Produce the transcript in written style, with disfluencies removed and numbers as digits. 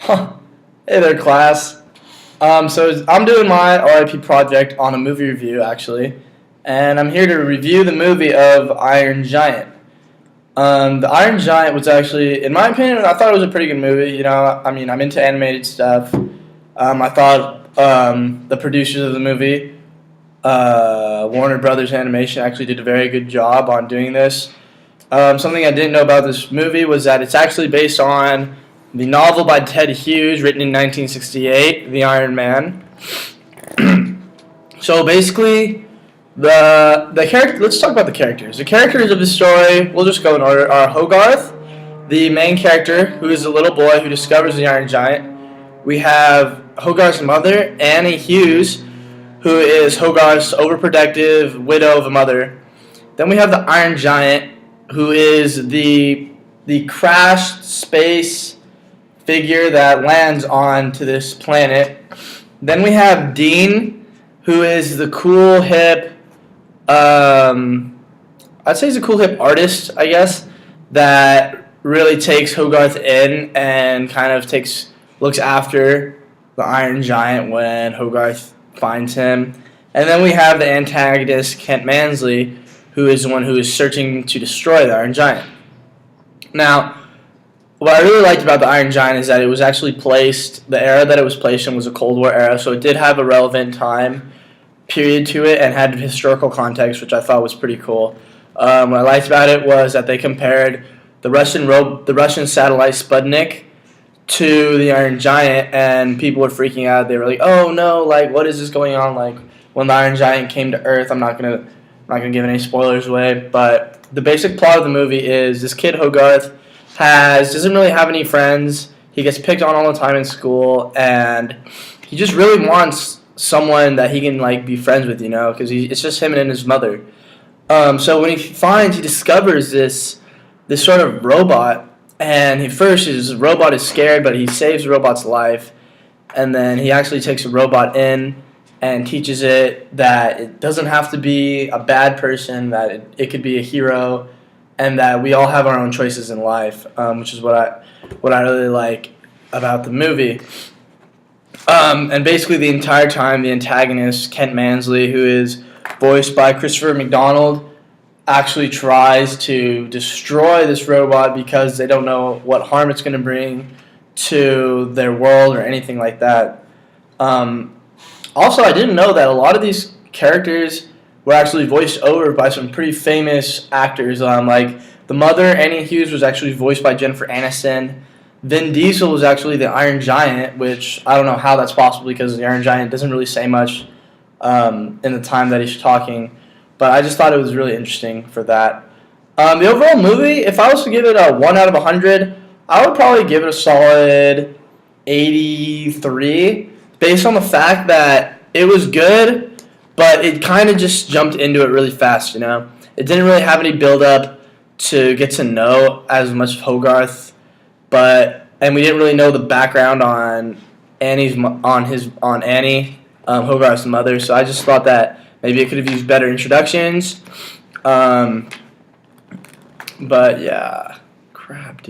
Hey there, class. So I'm doing my RIP project on a movie review, actually, and I'm here to review the movie of Iron Giant. The Iron Giant was actually, in my opinion, I thought it was a pretty good movie. You know, I mean, I'm into animated stuff. I thought the producers of the movie, Warner Brothers Animation, actually did a very good job on doing this. Something I didn't know about this movie was that it's actually based on the novel by Ted Hughes, written in 1968, The Iron Man. So basically, the character. Let's talk about the characters. The characters of the story. We'll just go in order. Are Hogarth, the main character, who is a little boy who discovers the Iron Giant. We have Hogarth's mother, Annie Hughes, who is Hogarth's overprotective widow of a mother. Then we have the Iron Giant, who is the crashed space figure that lands onto this planet. Then we have Dean, who is the cool hip, I'd say he's a cool hip artist, I guess, that really takes Hogarth in and kind of looks after the Iron Giant when Hogarth finds him. And then we have the antagonist, Kent Mansley, who is the one who is searching to destroy the Iron Giant. Now, what I really liked about the Iron Giant is that it was actually the era that it was placed in was a Cold War era, so it did have a relevant time period to it and had historical context, which I thought was pretty cool. What I liked about it was that they compared the Russian satellite Sputnik to the Iron Giant, and people were freaking out. They were like, "Oh no! Like, what is this going on? Like, when the Iron Giant came to Earth." I'm not gonna give any spoilers away, but the basic plot of the movie is this kid Hogarth doesn't really have any friends. He gets picked on all the time in school, and he just really wants someone that he can be friends with, because it's just him and his mother. So when he discovers this sort of robot, and his robot is scared, but he saves the robot's life, and then he actually takes the robot in and teaches it that it doesn't have to be a bad person, that it could be a hero, and that we all have our own choices in life, which is what I really like about the movie. And basically the entire time, the antagonist, Kent Mansley, who is voiced by Christopher McDonald, actually tries to destroy this robot because they don't know what harm it's going to bring to their world or anything like that. Also, I didn't know that a lot of these characters were actually voiced over by some pretty famous actors. Like the mother, Annie Hughes, was actually voiced by Jennifer Aniston. Vin Diesel was actually the Iron Giant, which I don't know how that's possible because the Iron Giant doesn't really say much in the time that he's talking. But I just thought it was really interesting for that. The overall movie, if I was to give it a 1 out of 100, I would probably give it a solid 83, based on the fact that it was good, but it kind of just jumped into it really fast, It didn't really have any build-up to get to know as much of Hogarth, and we didn't really know the background on Annie, Hogarth's mother, so I just thought that maybe it could have used better introductions. But yeah, crap, dude.